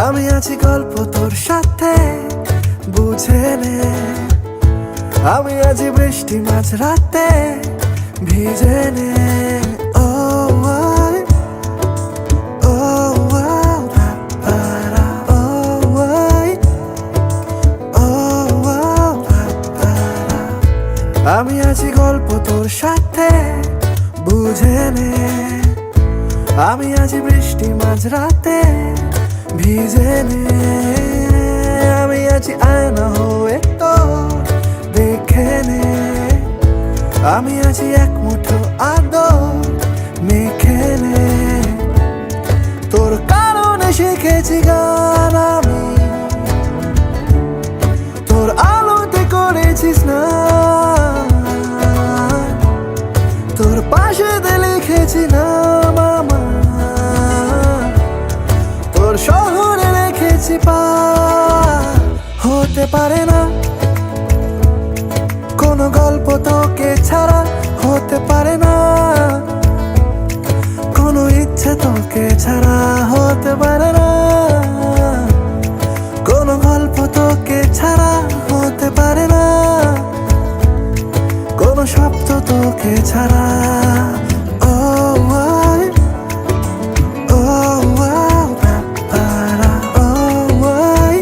আমি আছি গল্প তোর সাথে বুঝে নে, আমি আছি বৃষ্টি মাঝ রাতে ভিজে নে। ও আই, ও আও, পারা, ও আই, ও আও, পারা। আমি আছি গল্প তোর সাথে বুঝে নে, আমি আছি বৃষ্টি মাঝ রাতে ভিজে নে। আমি আছি আয়না হয়ে তোর দেখে নে, আমি আছি এক মুঠো আদর মেখে নে। তোর কারণে শিখেছি গান আমি, তোর আলোতে করেছি স্নান, তোর পাশেতে লিখেছি নাম আমার, তোর শহরে রেখেছি পার। হতে পারে না কোনো গল্প তোকে ছাড়া, হতে পারে না কোনো ইচ্ছে তোকে ছাড়া, হতে পারে না কোনো গল্প তোকে ছাড়া, হতে পারে না কোনো শব্দ তোকে ছাড়া। ও আই, ও আও, পারা, ও আই,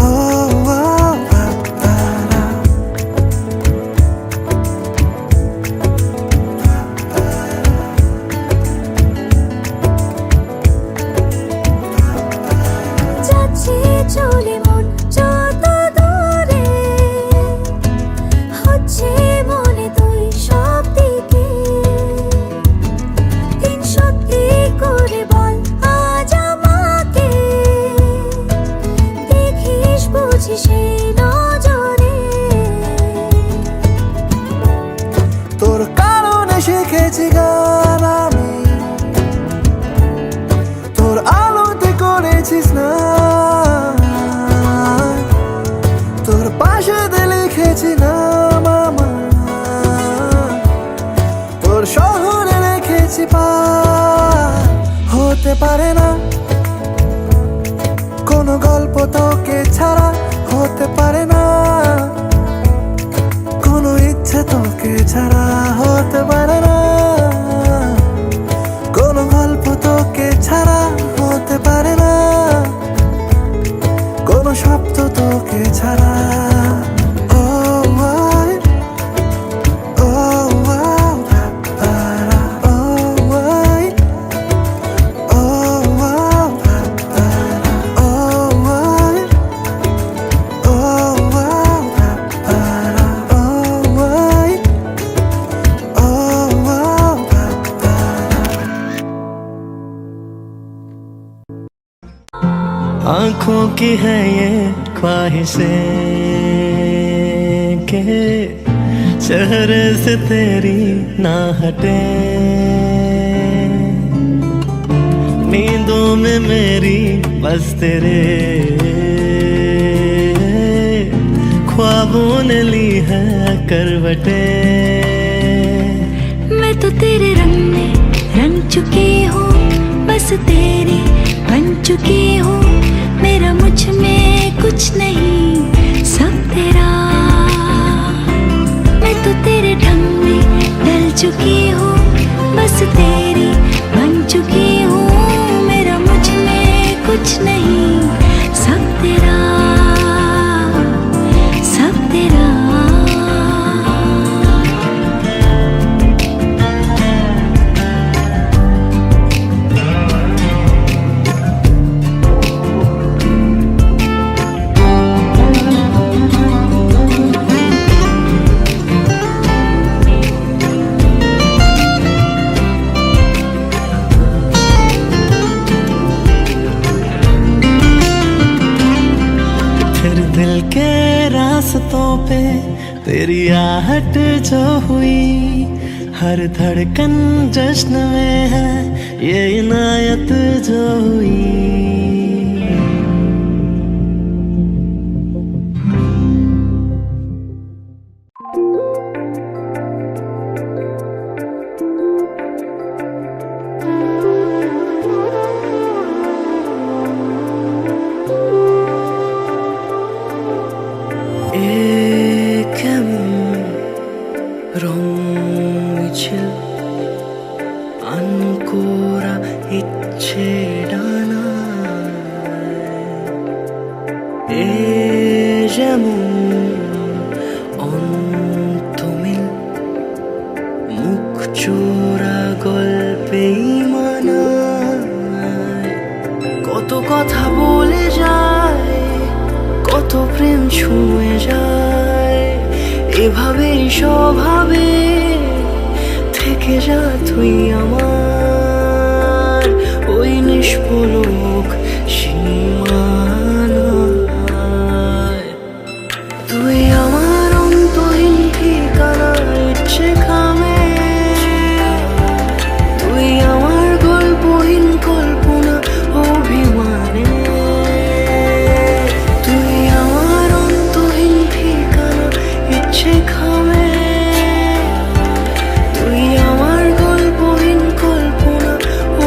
ও আও, পারা। যাচ্ছি চলে মন যত দূরে, হচ্ছে মনে তুই সব দিকে। দিন সত্যি করে বল আজ আমাকে, দেখিস বুঝি সেই নজরে। তোর কারণে শিখেছি গান আমি, তোর আলোতে করেছি স্নান, তোর পাশেতে লিখেছি নাম আমার, তোর শহরে রেখেছি পার। হতে পারে না কোনো গল্প তোকে ছাড়া, হতে পারে না কোনো ইচ্ছে তোকে ছাড়া, হতে পারে না কোনো গল্প তোকে ছাড়া, হতে পারে না কোনো শব্দ তোকে ছাড়া। ও আই, ও আও, পারা, ও আই, ও আও, পারা, ও আই, ও আও, পারা, ও আই, ও আও, পারা। आंखों की है ये ख्वाहिशें के चेहरे से तेरी ना हटे, नींदों में मेरी बस तेरे ख्वाबों ने ली है करवटें। मैं तो तेरे रंग में रंग चुकी हूँ, बस तेरी बन चुकी हूँ। मेरा मुझ में कुछ नहीं, सब तेरा। मैं तो तेरे ढंग में ढल चुकी हूँ, बस तेरी बन चुकी हूँ। मेरा मुझ में कुछ नहीं, सब तेरा, सब तेरा। दिल के रास्तों पे तेरी आहट जो हुई, हर धड़कन जश्न में है ये इनायत जो हुई। কথা বলে যায়, কত প্রেম ছুঁয়ে যায়, এভাবেই স্বভাবে থেকে যা তুই আমার ওই নিষ্পলক সীমানায়। তুই আমার অন্তহীন ঠিকানা ইচ্ছে খামে, তুই আমার গল্পহীন কল্পনা অভিমানে। তুই আমার অন্তহীন ঠিকানা ইচ্ছে খামে, তুই আমার গল্পহীন কল্পনা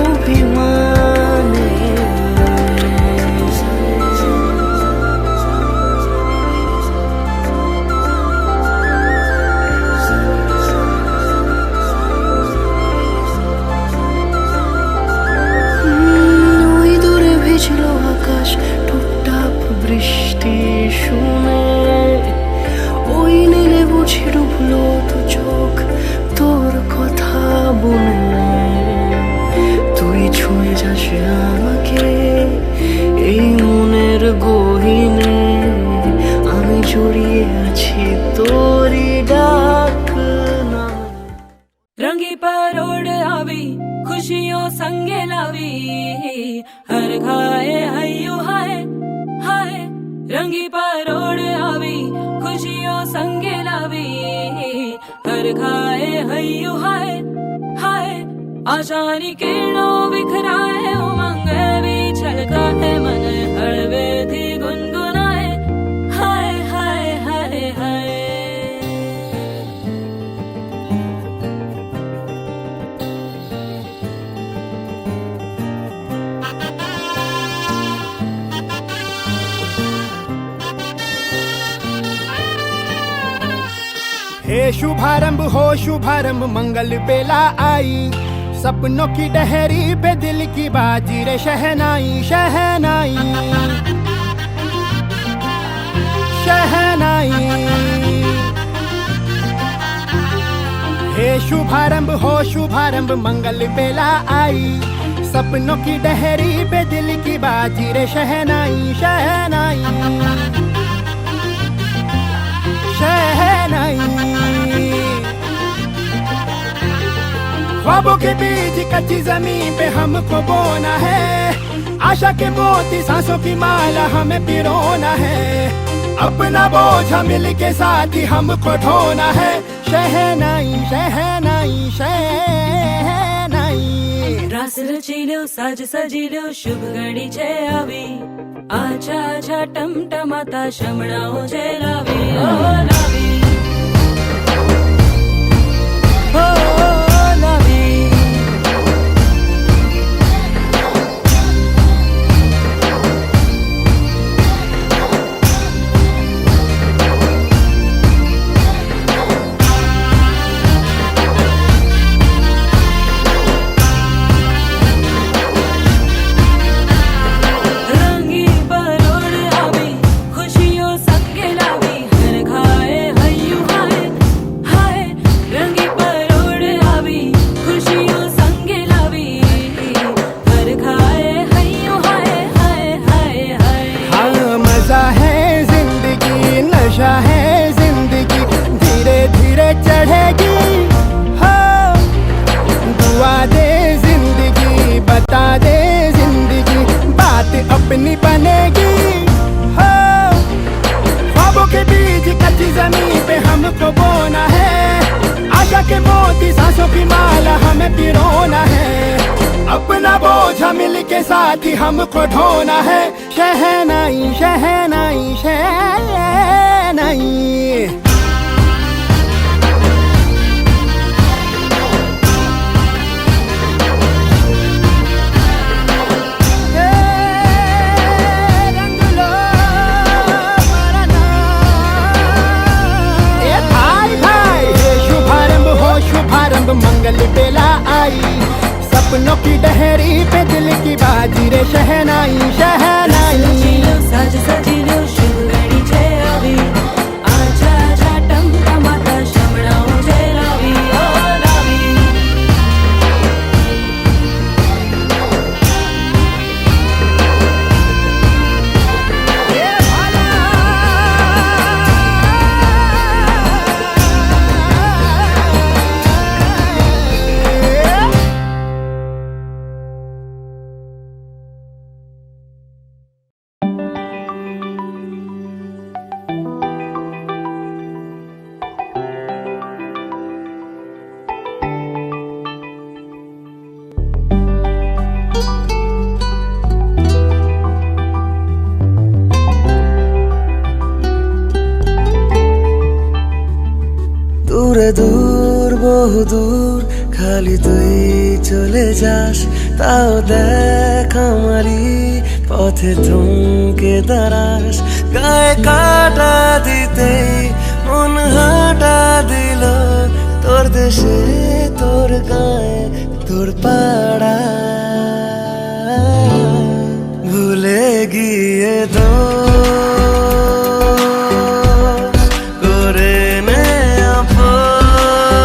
অভিমানে। ওই দূরে ভিজল আকাশ টুপটাপ বৃষ্টি শুনে, ওই নীলে বুঝি ডুবলো দু চোখ তোর কথা বনে। তুই ছুঁয়ে যাস আমাকে এই মনের গহীনে, আমি জড়িয়ে আছি তোরই ডাক নামে। रंगी परोड़ आवी खुशियों संगे लावी, हर घाए हयू हाय हाय। रंगी परोड़ आवी खुशियों संगे लावी, हर घाए हयू हाय हाय। आशानी किरणों बिखराए उमंग भी छलका है मन, हड़वे थी गुनगुनाए हाय हाय हाय हाय। हे शुभारंभ हो शुभारंभ मंगल बेला आई, सपनों की डहरी पे दिल की बाजी रे शहनाई शहनाई शहनाई। हे शुभारंभ हो शुभारंभ मंगल बेला आई, सपनों की डहरी पे दिल की बाजी रे शहनाई शहनाई शहनाई। ख्वाबों के बीच कच्ची जमीन पे हमको बोना है, आशा के मोती सांसों की माला हमें पिरोना है। अपना बोझ मिल के साथ ही हमको ढोना है, शहनाई शहनाई शहनाई। रास रचिलो साज सजिलो शुभ घड़ी छे आवी, आछा आछा टमटमाता शमणाओ छे लावी ओ लावी ओ लावी। रंगी परोड़ आवी खुशियों संगे लावी, हर घाए हयू हाय हाय। रंगी परोड़ आवी खुशियों संगे लावी, हर घाए हयू हाय हाय हाय हाय। हाँ मजा है जिंदगी नशा है जिंदगी, धीरे धीरे चढ़ेगी। हाँ दुआ दे जिंदगी बता दे जिंदगी, बात अपनी बनेगी। हाँ ख्वाबों के बीच कच्ची जमीन पे हमको बोना है, आशा के मोती सांसों की माला हमें पिरोना है। अपना बोझ मिल के साथ ही हमको ढोना है, शहनाई शहनाई शहनाई। रंग लो मरना। ए भाई भाई शुभारंभ हो शुभारंभ मंगल बेला आई, सपनों की डहरी पे दिल की बाजी रे शहनाई शहनाई। रचिलो साज सजिलो शुभ घड़ी छे आवी, आछा आछा टमटमाता शमणाओ छे लावी ओ लावी। দূর বহু দূর খালি তুই চলে যাস তাও দেখ আমারই পথে থমকে দাঁড়াস গায়ে কাটা দিতেই মন হাঁটা দিল তোর দেশে তোর গায়ে তোর পাড়া ভুলে গিয়ে দোষ করে নে আপোষ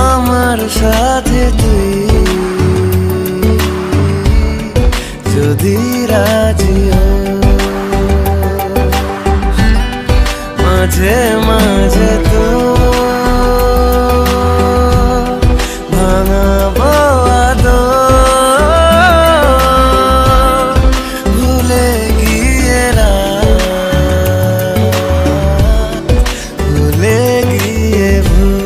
আমার সাথে তুই যদি রাজি হোস মাঝে মাঝে তো ভাঙাবো আদর ভুলে গিয়ে রাত ভুলে গিয়ে ভুল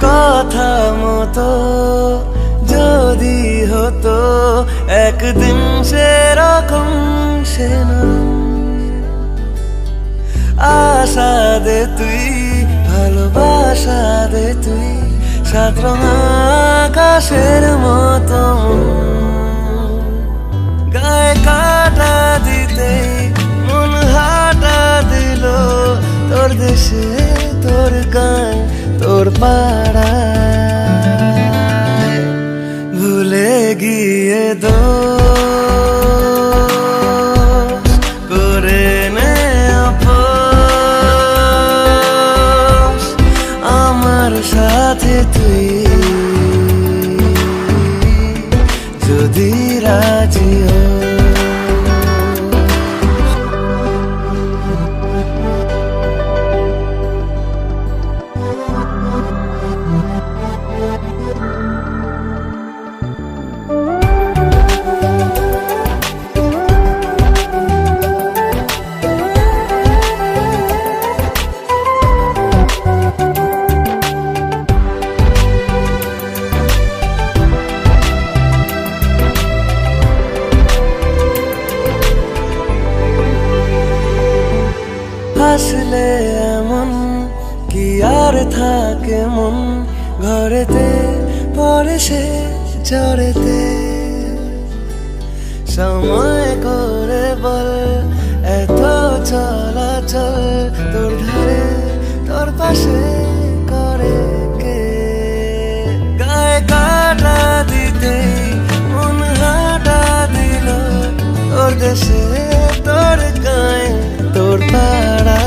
কথা মতো যদি হতো একদিন সেরকম সে আশা দে তুই ভালোবাসা দে তুই সাত রঙা আকাশের মতো গায়ে কাটা দিতে মন হাঁটা দিল তোর দেশে তোর গায়ে তোর পাড়ায় ভুলে গিয়ে দোষ করে নে আপোষ আমার সাথে তুই যদি রাজি হোস আসলে এমন কি আর থাকে মন ঘরেতে পড়ে সে ঝড়েতে সময় করে বল এত চলাচল তোর ধারে তোর পাশে করে কে গায়ে কাটা দিতে মন হাঁটা দিল তোর দেশে তোর গায়ে তোর পাড়া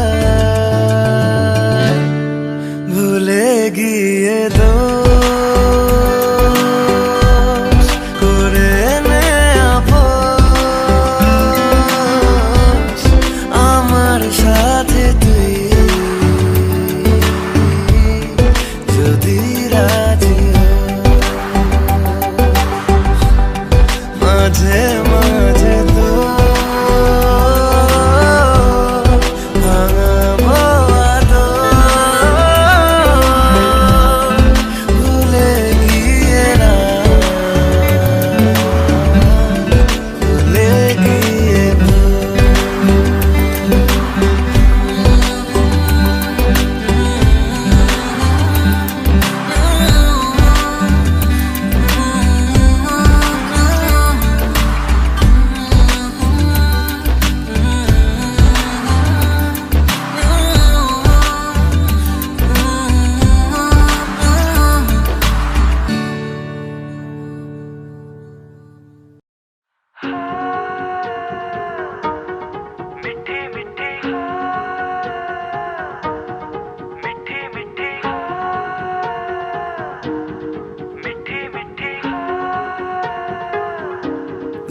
ভুলে গিয়ে দোষ করে নে আপোষ আমার সাথে তুই যদি রাজি হোস মাঝে মাঝে তো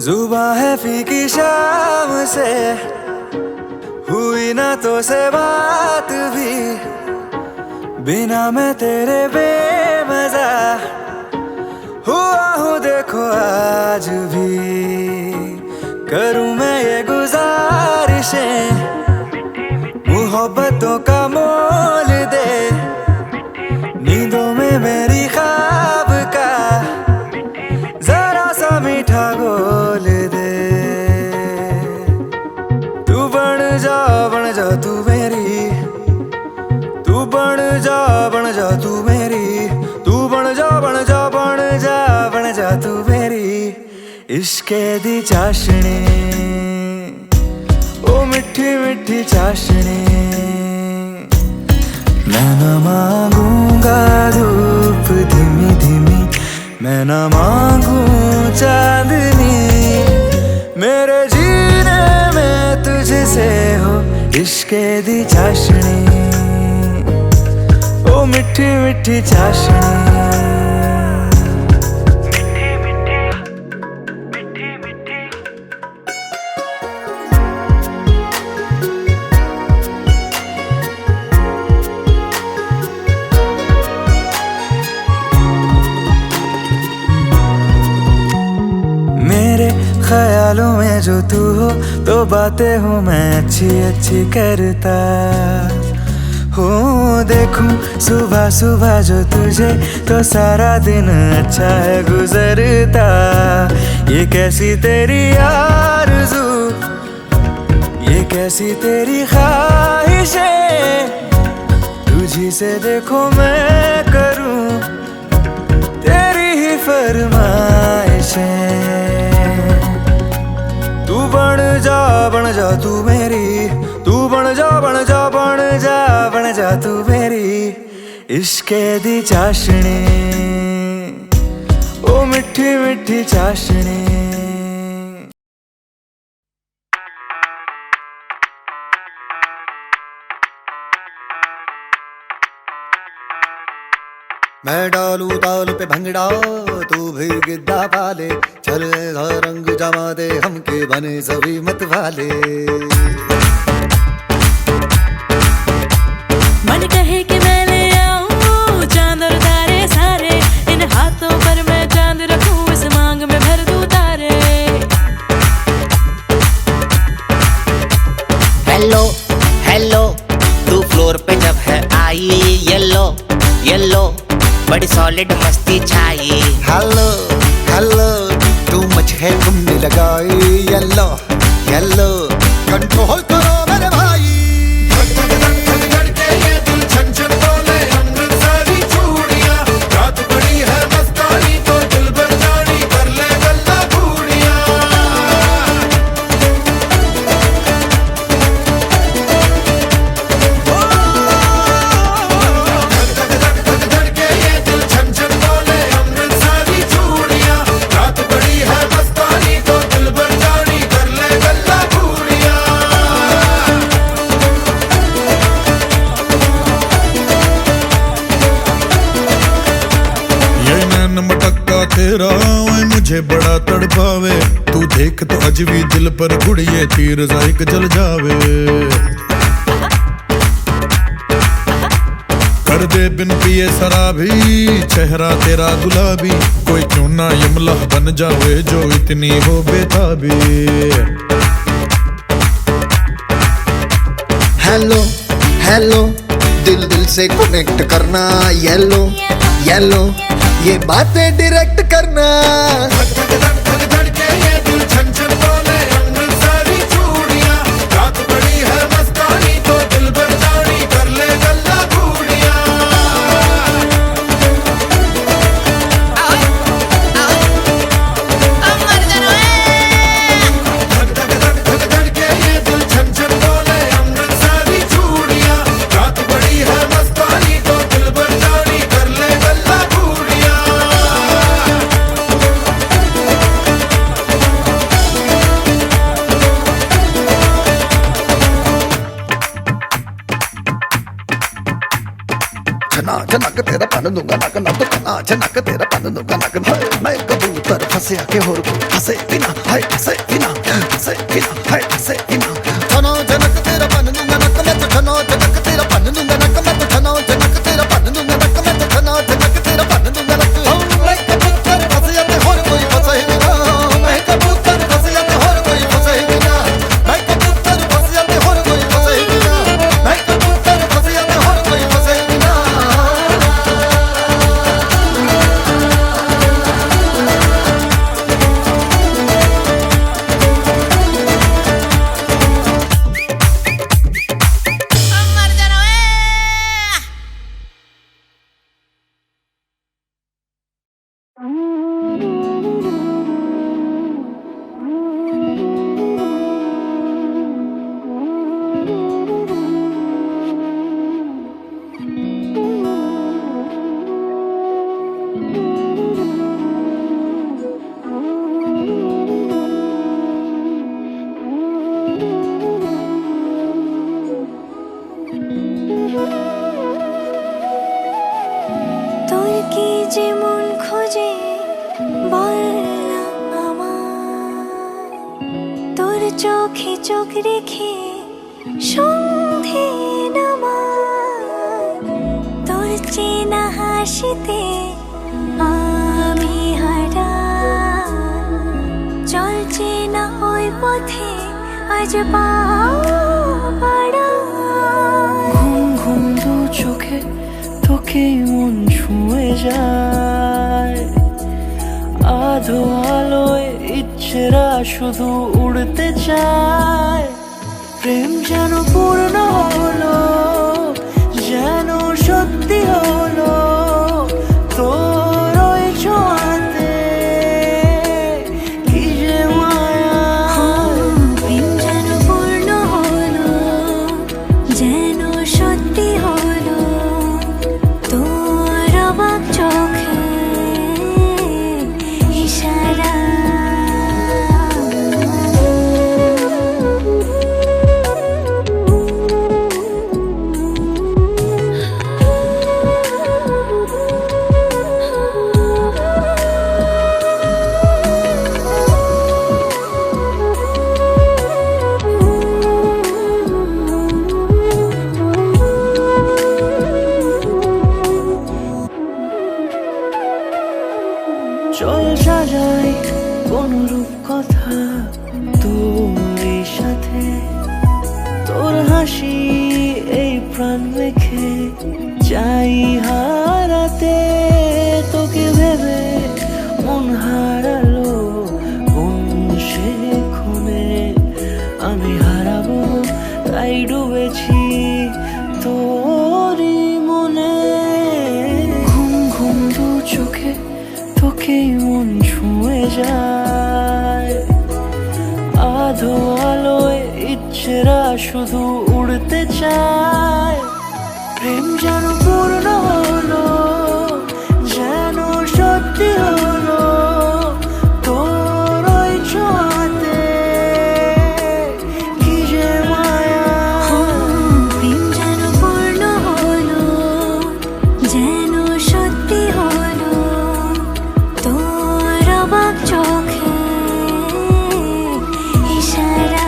जुबां है फीकी शाम से हुई ना तो से बात भी बिना मैं तेरे बेमजा हुआ हूँ देखो आज भी करूँ मैं ये गुजारिशें मोहब्बतों का मोल दे नींदों में मेरे इश्के दी चाशनी, ओ मिठी मिठी चाशनी। मैं न मांगूंगा धूप धीमी धीमी, मैं न मांगू चांदनी, मेरे जीने में तुझसे हो इश्के दी चाशनी, ओ मिठी मिठी चाशनी। मेरे ख्यालों में जो तू हो तो बातें हूँ मैं अच्छी अच्छी करता हूँ। देखूं सुबह सुबह जो तुझे तो सारा दिन अच्छा है गुजरता। ये कैसी तेरी आरज़ू, ये कैसी तेरी ख्वाहिशें, तुझी से देखो मैं करूँ तेरी ही फरमाइशें। तू बन जा तू मेरी, तू बन जा बन जा बन जा बन जा तू मेरी इश्के दी चाशनी, ओ मिठी मिठी चाशनी। मैं डालू ताल पे भंगड़ा तू भी गिद्दा पाले, चल रंग जमा दे हमके बने सभी मत वाले। मन कहे कि मैं ले आऊं चांद और तारे सारे, इन हाथों पर मैं चांद रखूं इस मांग में भर दूं तारे। हेलो हेलो तू फ्लोर पे जब है आई, येलो येलो बड़ी सॉलिड मस्ती छाई। हेलो हेलो तू मच है तुमने लगाई, येलो येलो कंट्रोल करो मेरे भाई। तेरा ओए मुझे बड़ा तड़पावे, तू देख तो अज भी दिल पर गुड़िए तीर जाइक जल जावे। कर दे बिन पिए शराबी चेहरा तेरा गुलाबी, कोई क्यों ना यमला बन जावे जो इतनी हो बेताबी। हेलो हेलो दिल दिल से कनेक्ट करना, येलो येलो ये बातें डायरेक्ट करना। चनक तेरा पन दूंगा नक नक तना, चनक तेरा पन दूंगा नक। मैं कबूतर फंसे आके होर फंसे बिना, हाय फंसे बिना, फंसे बिना, हाय फंसे बिना। चनो चनक तेरा पन दूंगा नक, मैं तो चनो चनक तेरा पन दूंगा नक, मैं तो चनो चनक तेरा पन दूंगा नक, मैं तो चनो चनक तेरा पन दूंगा नक। मैं कबूतर फंसे आके होर कोई फंसे बिना, मैं कबूतर फंसे आके होर कोई फंसे बिना, मैं कबूतर फंसे आके होर कोई फंसे बिना, मैं कबूतर फंसे आके होर कोई फंसे बिना। চোখে চোখ রেখে সন্ধে নামার তোর চেনা হাসিতে আমি হারা চলছে না ওই পথে আজ পাড়া ঘুম ঘুম দু চোখে তোকে মন ছুঁয়ে যায় আধো আলোয় ইচ্ছেরা শুধু উড়তে চায় প্রেম যেন পূর্ণ হলো যেন সত্যি হলো তোর ওই ছোঁয়াতে কি যে মায়া প্রেম যেন পূর্ণ হলো যেন সত্যি হলো তোর অবাক চোখে ইশারা চল সাজাই কোন রূপ কথা তোর এই সাথে তোর হাসি এই প্রাণ রেখে চাই হারাতে তোকে ভেবে মন হারালো কোন সে খুনে আমি হারাবো তাই ডুবেছি তোরই মনে ঘুম ঘুম দু চোখে তোকে মন ছুঁয়ে যায় আধো আলোয় ইচ্ছেরা শুধু উড়তে চায় প্রেম যেন পূর্ণ হলো যেন সত্যি হলো তোর ওই ছোঁয়াতে কি যে মায়া প্রেম যেন পূর্ণ হলো যেন সত্যি হলো তোর অবাক চোখে ইশারা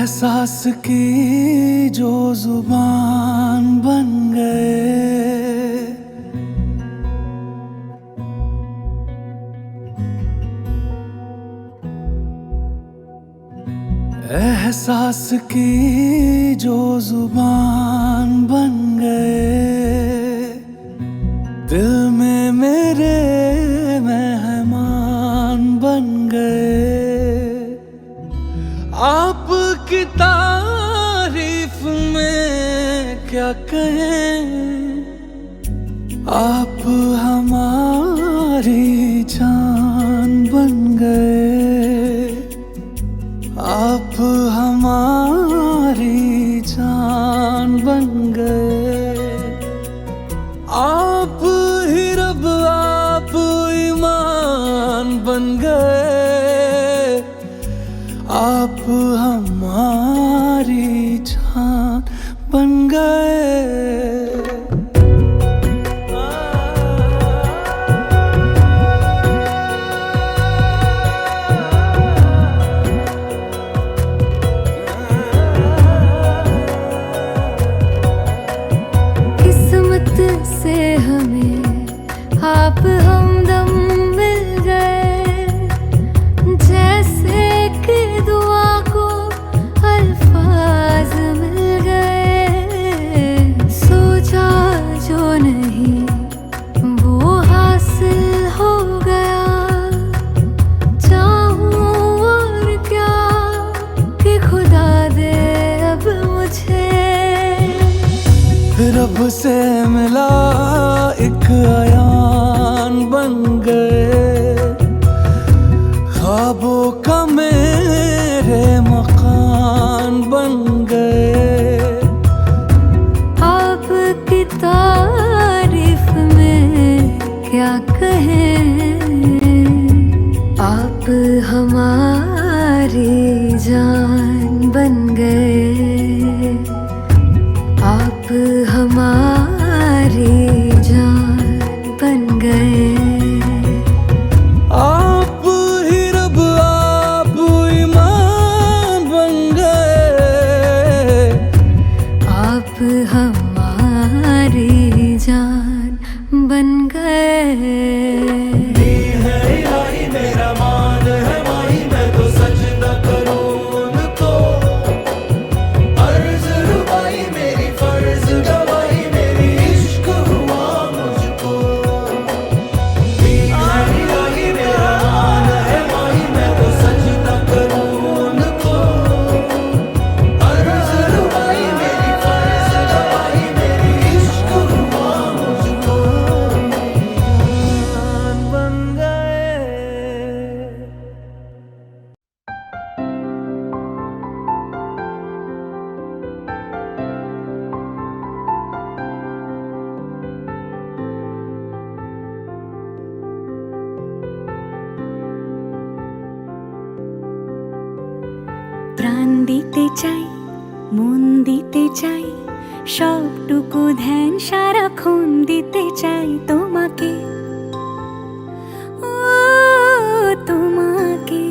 एहसास की जो जुबान बन गए, एहसास की जो जुबान बन गए, दिल में मेरे मेहमान बन गए। आपकी तारीफ में क्या कहें, आप हमारी जान बन गए, आप हमारी जान बन गए। आप ही रब, आप ईमान बन गए, आप हमारी जान बन गए। किस्मत से हमें आप हमदम मिल गए, जैसे कि दुआ को अल्फाज मिल गए। सोचा जो नहीं वो हासिल हो गया, चाहूं और क्या कि खुदा दे अब मुझे। रब से मिला एक अयान बन गए, ख्वाबों का मेरे मकान बन गए। आपकी तारीफ में क्या कहें, आप हमारी जान बन गए, आप हमारी जान बन गए। आप ही रब, आप ईमान बन गए, आप हमारी जान बन गए। मेरा मान है माही, मैं तो सजदा करूं उनको। अर्ज रुबाई मेरी, फर्ज गवाही मेरी, इश्क हुआ मुझको। मेरा मान है माही, मैं तो सजदा करूं उनको। अर्ज रुबाई मेरी, फर्ज गवाही मेरी, इश्क हुआ मुझको। जान बन गए। প্রাণ দিতে চাই, মন দিতে চাই, সবটুকু ধ্যান সারাক্ষণ দিতে চাই তোমাকে, ও তোমাকে।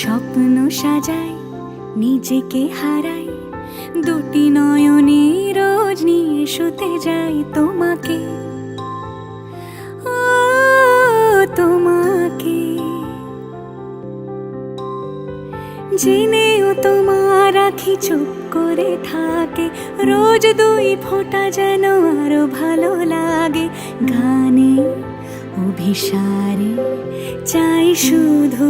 স্বপ্ন সাজাই, নিজেকে হারাই, দুটি নয়নে রোজ নিয়ে শুতে যাই তোমাকে, ও তোমাকে। জেনেও তোমার আখি চুপ করে থাকে, রোজ দুই ফোঁটা যেন আরো ভালো লাগে। গানে অভিসারে চাই শুধু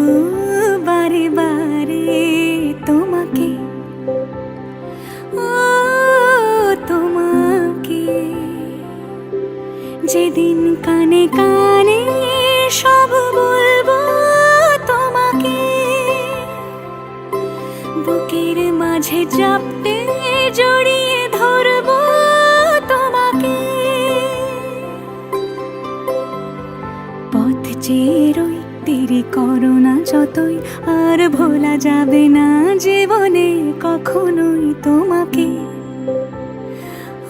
বারে বারে তোমাকে, ও তোমাকে। যেদিন কানে কানে সব বলবো তোমাকে, বুকের মাঝে চাপতে জড়িয়ে ধরবো তোমাকে। পথ চেয়ে রই, দেরি করো না যতই, আর ভোলা যাবে না জীবনে কখনোই তোমাকে,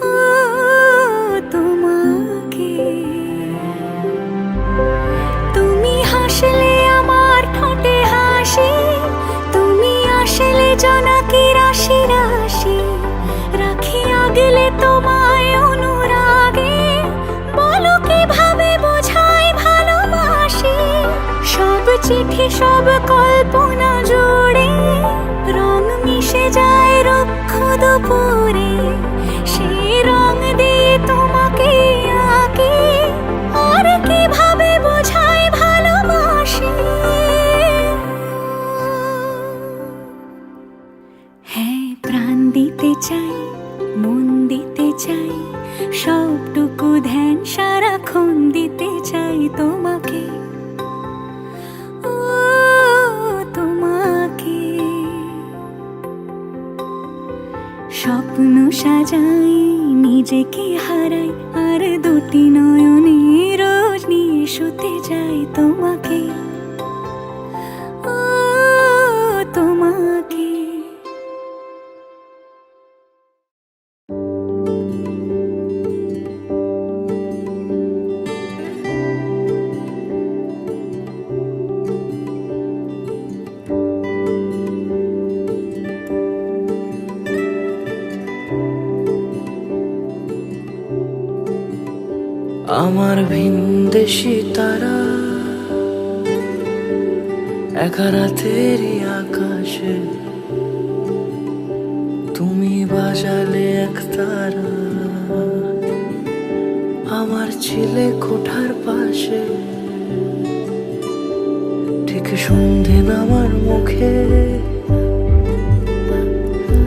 ও তোমাকে। তুমি হাসলে আমার ঠোঁটে হাসি, জোনাকি রাশি রাশি রাখি আগলে তোমায় অনুরাগে, বলো কিভাবে বোঝাই ভালোবাসি। সব চিঠি সব কল্পনা জুড়ে রং মিশে যায় রুক্ষ দুপুরে, সেই রং দিয়ে তোমাকে আঁকি, আর কিভাবে বোঝাই ভালোবাসি। হ্যাঁ, প্রাণ দিতে চাই, মন দিতে চাই, সবটুকু ধ্যান সারাক্ষণ দিতে চাই তোমাকে, ও তোমাকে। স্বপ্ন সাজাই, নিজেকে হারাই, আর দুটি নয়নে রোজ নিয়ে শুতে যাই তোমাকে, ও তোমাকে। আমার ভিনদেশি তারা একা রাতেরই আকাশে, তুমি বাজালে এক তারা আমার ছিলে কোঠার পাশে। ঠিক সন্ধে নামার মুখে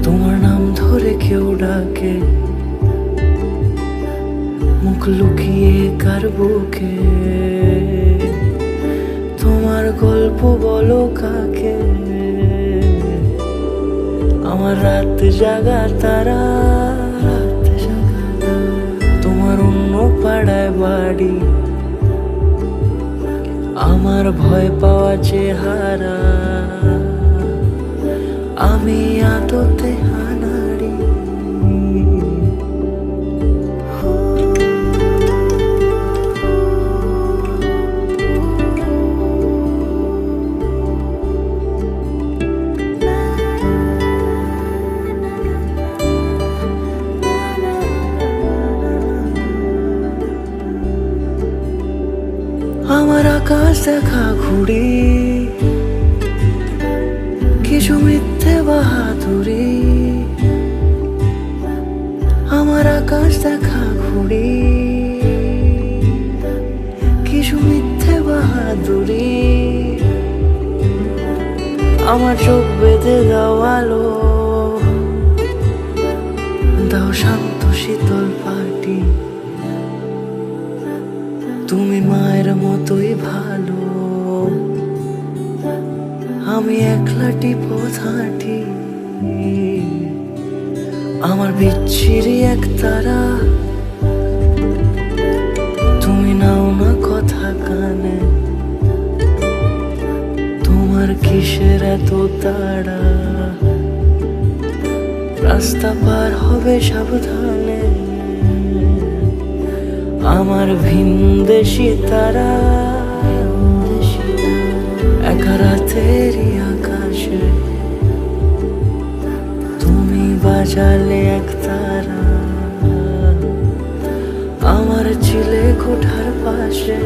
তোমার নাম ধরে কেউ ডাকে, মুখ লুকিয়ে কার বুকে তোমার গল্প বলো কাকে। আমার রাত জাগা তারা, তোমার অন্য পাড়ায় বাড়ি, আমার ভয় পাওয়া চেহারা, আমি আদতে হানাড়ি। আমার আকাশ দেখা ঘুড়ি, কিছু মিথ্যে বাহাদুরি। আমার আকাশ দেখা ঘুড়ি, কিছু মিথ্যে বাহাদুরি। আমার চোখ বেঁধে দাও আলো, দাও শান্ত শীতল পাটি। তুমি মায়ের মতোই ভালো, আমি একলাটি পথ হাঁটি। আমার বিচ্ছিরি এক তারা, তুমি নাও না কথা কানে। তোমার কিসের এত তাড়া, রাস্তা পার হবে সাবধানে। আমার ভিনদেশি তারা একা রাতেরই আকাশে, তুমি বাজালে এক তারা আমার ছিলে কোঠার পাশে।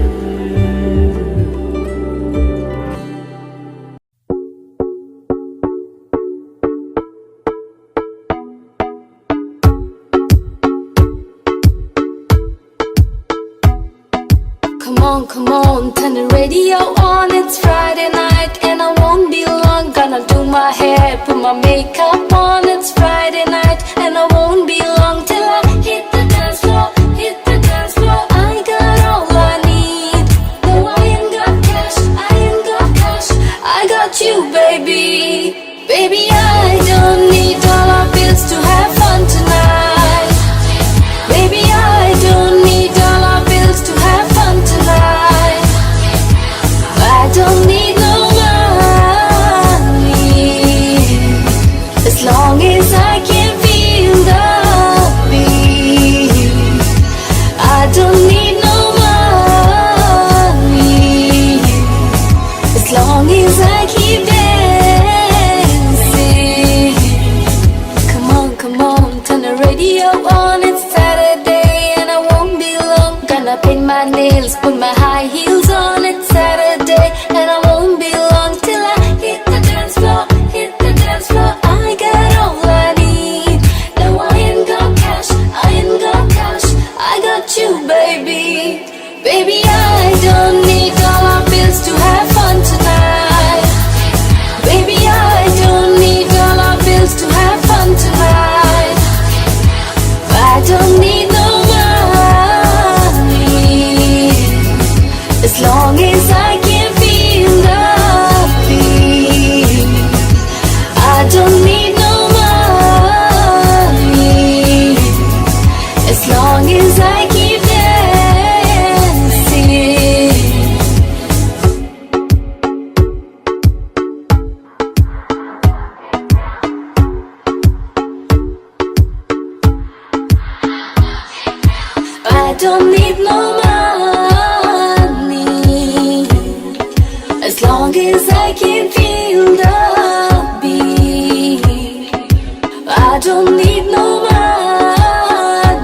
Come on, turn the radio on. It's Friday night and I won't be long. Gonna do my hair, put my makeup on. It's Friday night and I won't be long till I hit the dance floor, hit the dance floor. I got all I need. No, I ain't got cash, I ain't got cash. I got you, baby. Baby, I don't need dollar bills to have fun tonight. Baby, I don't need dollar bills to have fun tonight. I don't need no money, as long as I can feel the just put my high heels on. It's Saturday and I won't be long till I hit the dance floor, hit the dance floor. I got all I need. No, I ain't got cash, I ain't got cash. I got you, baby. Baby, I don't need dollar bills to have fun tonight. Baby, I don't need dollar bills to have fun tonight. I don't need no money as long as I can feel the beat. I don't need no money as long as I keep dancing. I don't need no money as long as I can feel the beat. I don't need no money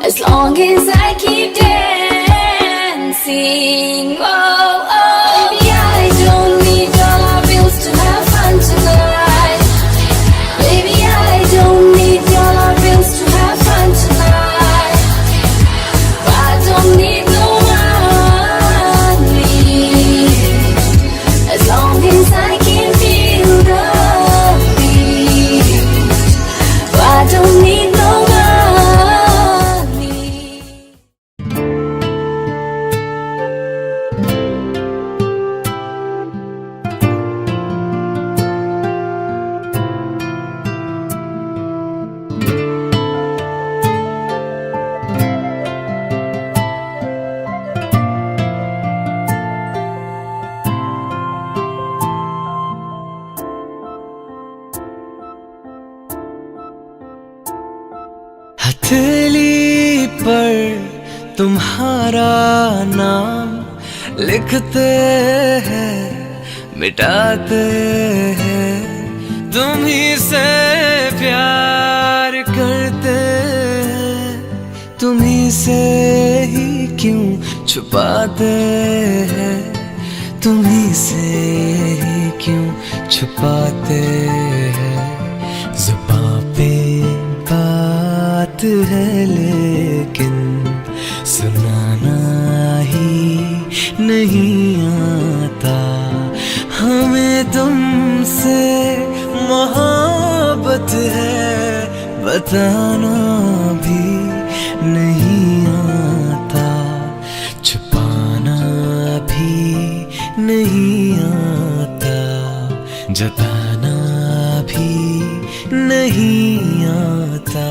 as long as I keep dancing. Oh, oh. Baby, I don't need dollar bills to have fun tonight. Baby, I don't need dollar bills to have fun tonight. I don't need no money as long as I can feel the beat. I don't need no money. हथेली पर तुम्हारा नाम लिखते हैं, मिटाते हैं। तुम ही से प्यार करते हैं, तुम ही से ही क्यों छुपाते हैं, तुम ही से ही क्यों छुपाते हैं। ज़ुबां पे बात है लेकिन सुनाना ही नहीं आता। हमें तुमसे मोहब्बत है, बताना भी नहीं आता, छुपाना भी नहीं आता, जताना भी नहीं आता।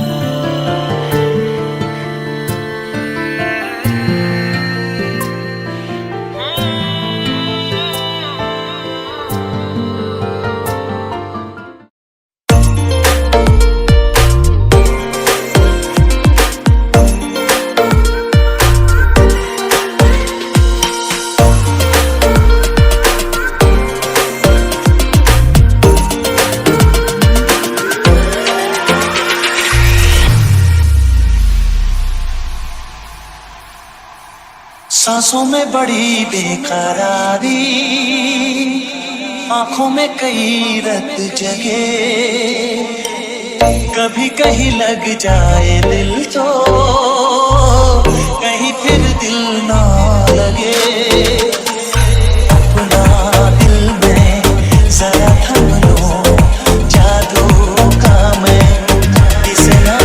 सांसों में बड़ी बेकरारी, आंखों में कई रत जगे, कभी कहीं लग जाए दिल तो कहीं फिर दिल ना लगे। अपना दिल में जरा थम लो, जादू का मैं किसे ना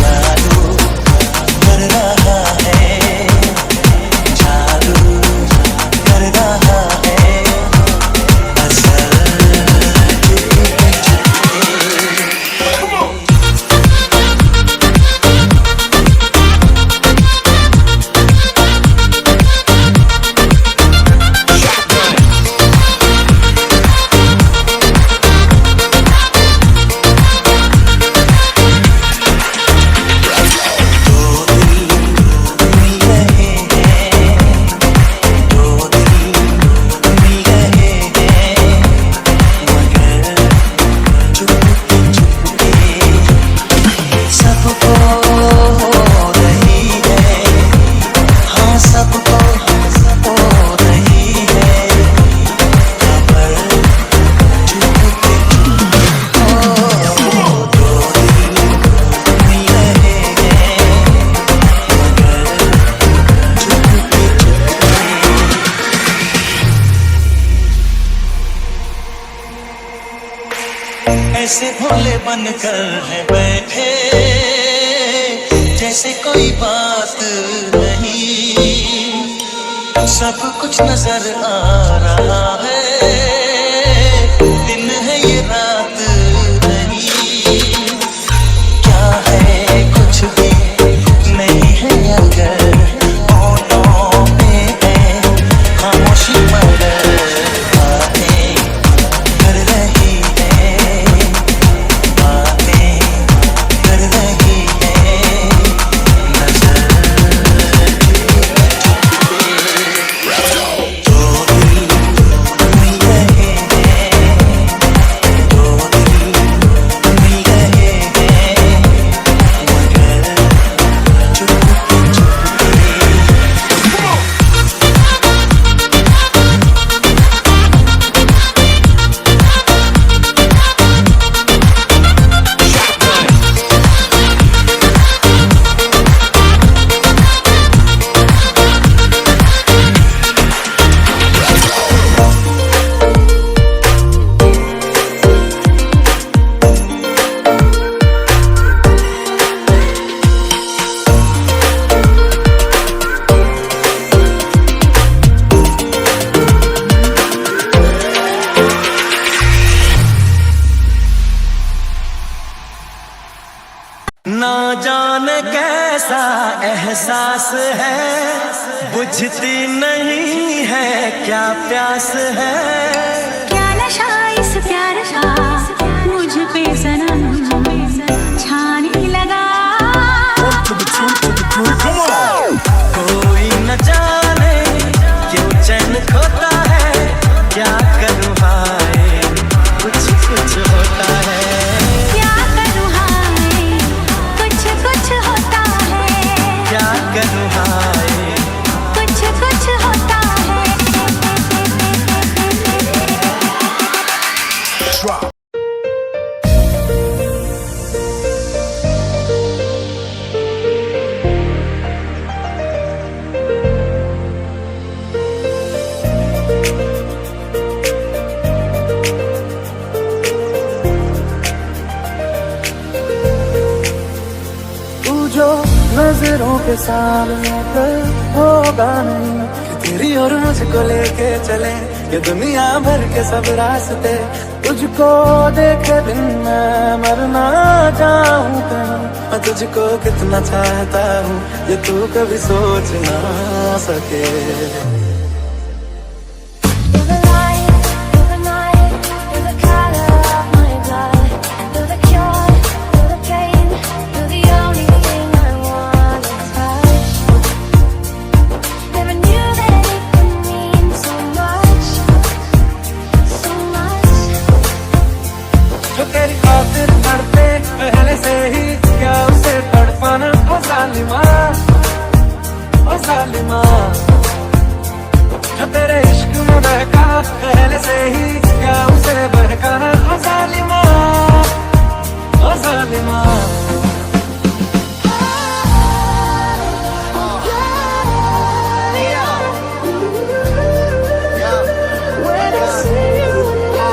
जादू कर रहा है, जादू कर रहा है असल चुपके। ऐसे भोले बनकर है बैठे जैसे कोई बात नहीं, सब कुछ नजर आ रहा है, दिन है ये रात नहीं, क्या है कुछ भी नहीं है अगर होठों पे है खामोशी मगर बातें कर रही है, बातें कर रही है, नजर ना जाने कैसा एहसास है, बुझती नहीं है क्या प्यास है, क्या नशा इस प्यार का मुझ पे सनम छाने लगा, कोई न जाने क्यों चैन खोता है, क्या करूँ हाय कुछ कुछ होता है, क्या करूँ हाय कुछ कुछ होता है, क्या करूँ हाय कुछ कुछ होता है। तू जो नजरों के सामने कर होगा नहीं कि तेरी और मुझको लेके चले ये दुनिया भर के सब रास्ते, तुझको देखे बिन मैं मरना चाहूं कहीं, मैं तुझको कितना चाहता हूँ ये तू कभी सोच ना सके। You're the light, you're the night, you're the color of my blood, you're the cure, you're the pain, you're the only thing I wanna touch. Never knew that it could mean so much, so much. जो तेरी खातिर तड़पे पहले से ही क्या उसे तड़पाना, ओ जालिमा, ओ जालिमा, जो तेरे इश्क में बहका पहले से ही क्या उसे बहकाना, ओ जालिमा, ओ जालिमा। When I see you, क्या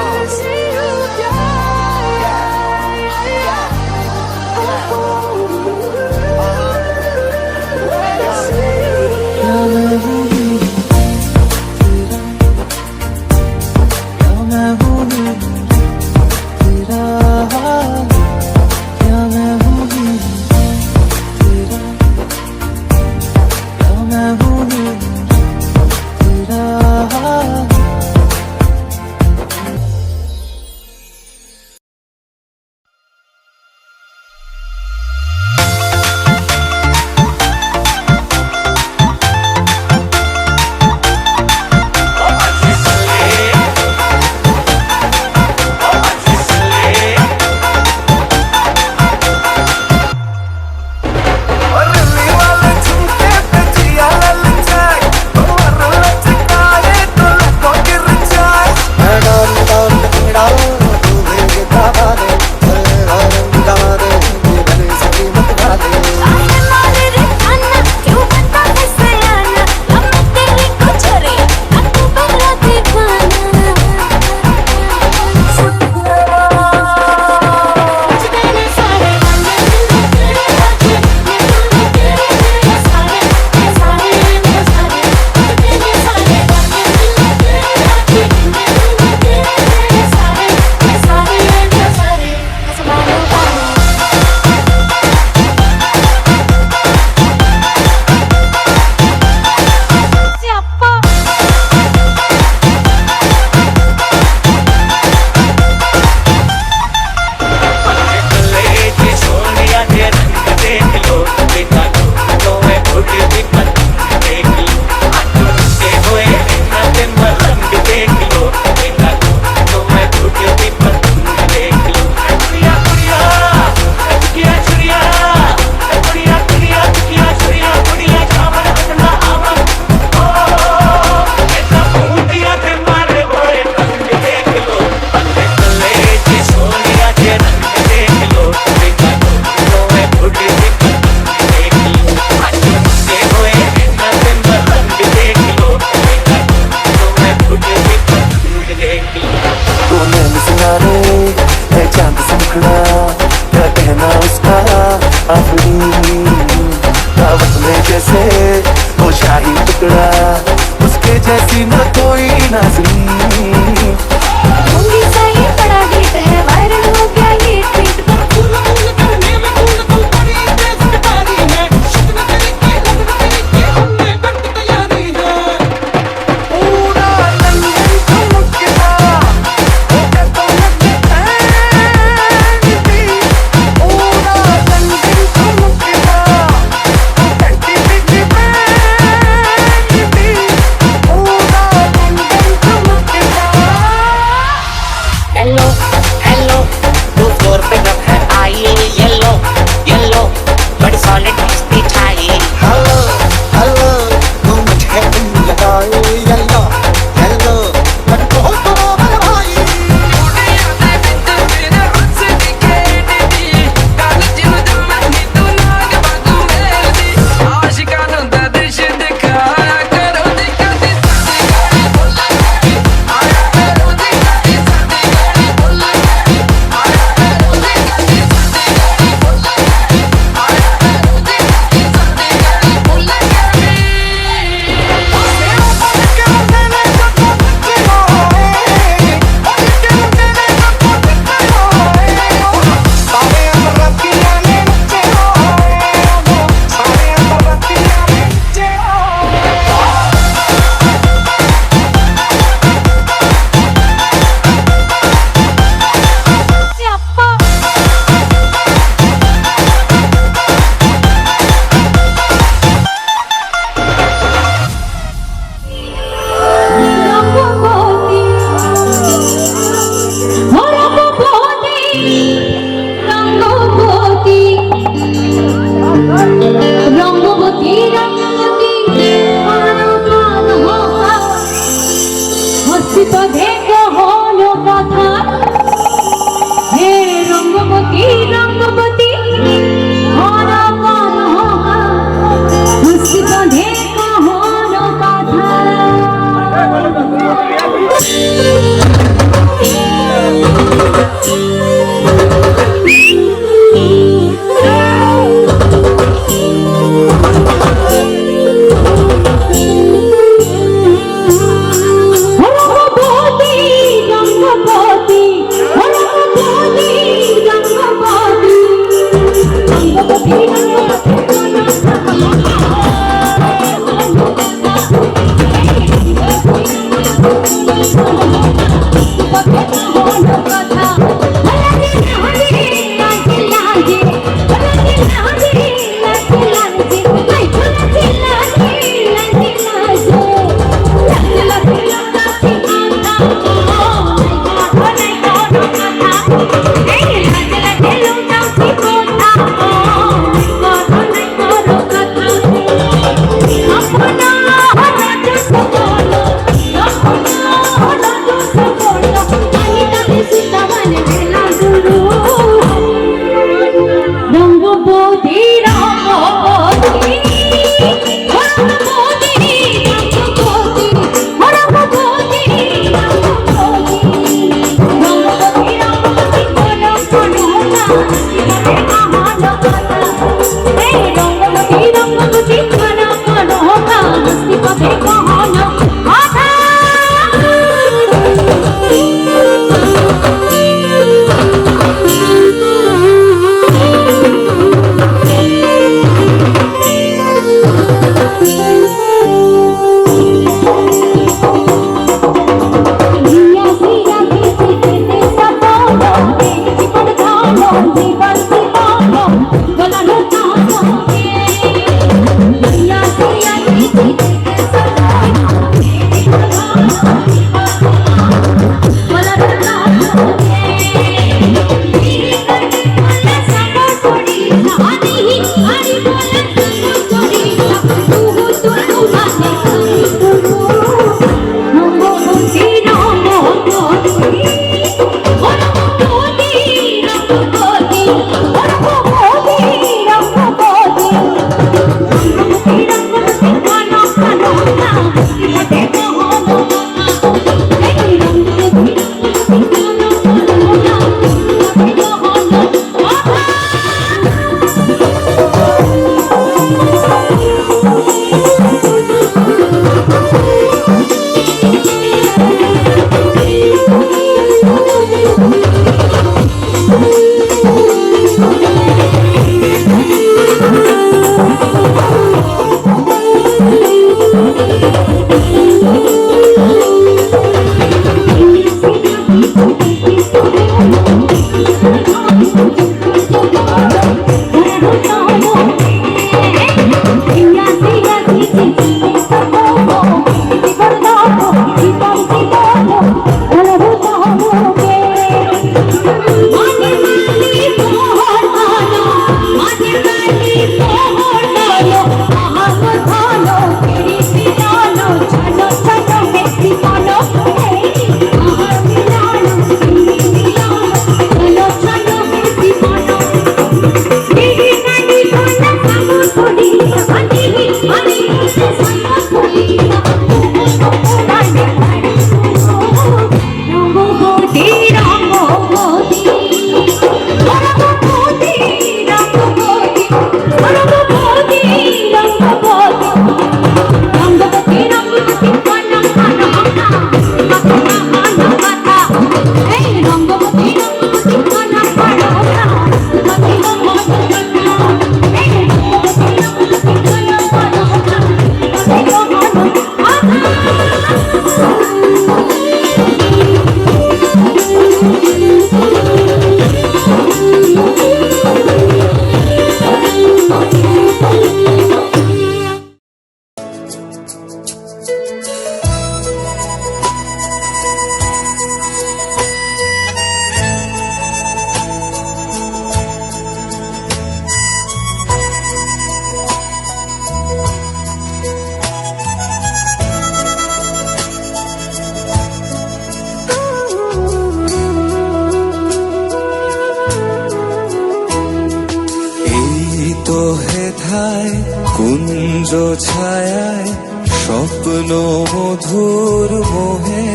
হেথায় কুঞ্জ ছায়ায় স্বপ্ন মধুর মোহে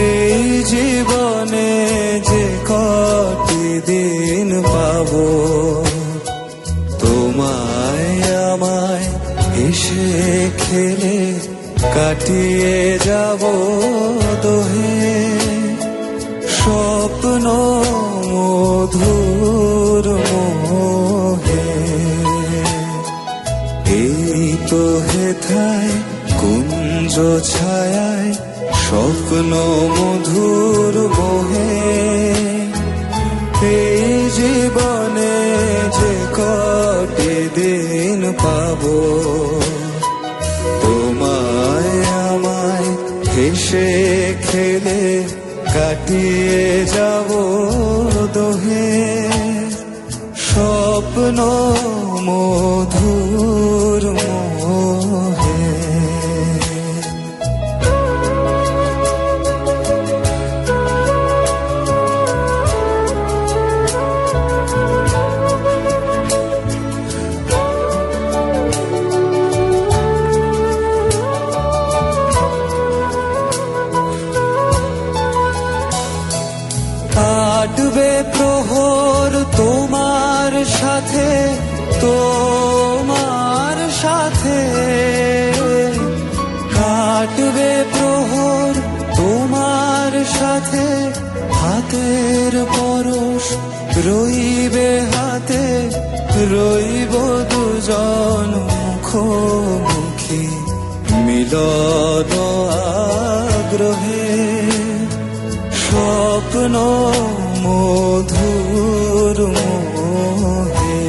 এই জীবনে যে কটি দিন পাবো তোমায় আমায় এসে খেলে কাটিয়ে যাব দোহে স্বপ্ন মধুর মোহে এই তো হেথায় কুঞ্জ ছায়ায় স্বপ্ন মধুর মোহে এই জীবনে যে কটি দিন পাবো তোমায় আমায় হেসে খেলে কাটিয়ে যাব দোহে স্বপ্ন মধুর মোহে কাটবে প্রহর তোমার সাথে তোমার সাথে কাটবে প্রহর তোমার সাথে হাতের পরশ রইবে হাতে রইব দুজন মুখোমুখি মিলন আগ্রহে স্বপ্ন মধুর মোহে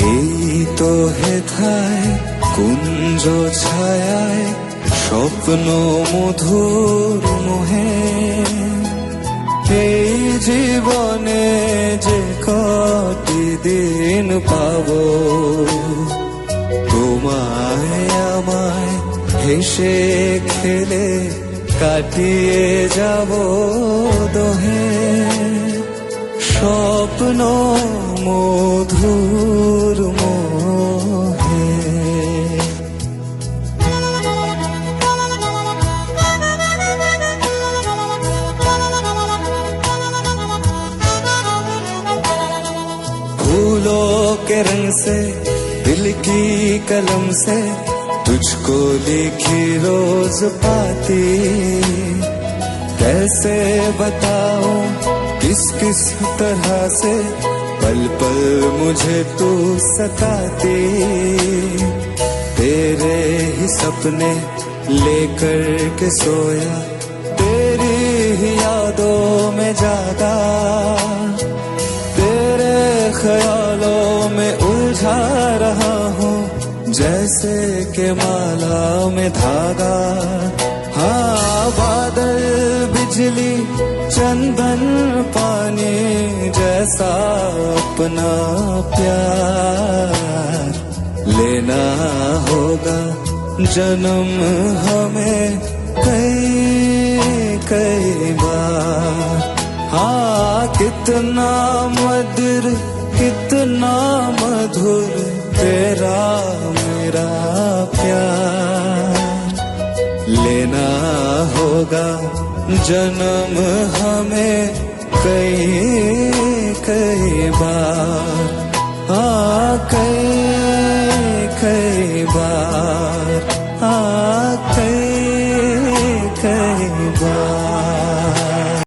এই তো হেথায় কুঞ্জ ছায়ায় স্বপ্ন মধুর মোহে এই জীবনে যে কতদিন পাবো তোমায় আমায় হেসে খেলে কাটিয়ে যাব দোহে স্বপ্ন মধুর মোহে फूलों के रंग से दिल की कलम से तुझको लिखी रोज पाती कैसे बताऊं किस किस तरह से पल पल मुझे तू सताती तेरे ही सपने लेकर के सोया तेरी ही यादों में जागा तेरे ख्यालों में उलझा रहा हूँ जैसे के माला में धागा हाँ बादल बिजली चंदन पानी जैसा अपना प्यार लेना होगा जन्म हमें कई बार हाँ कितना मधुर कितना मधुर तेरा मेरा प्यार लेना होगा जन्म हमें कई बार हाँ कई बार हाँ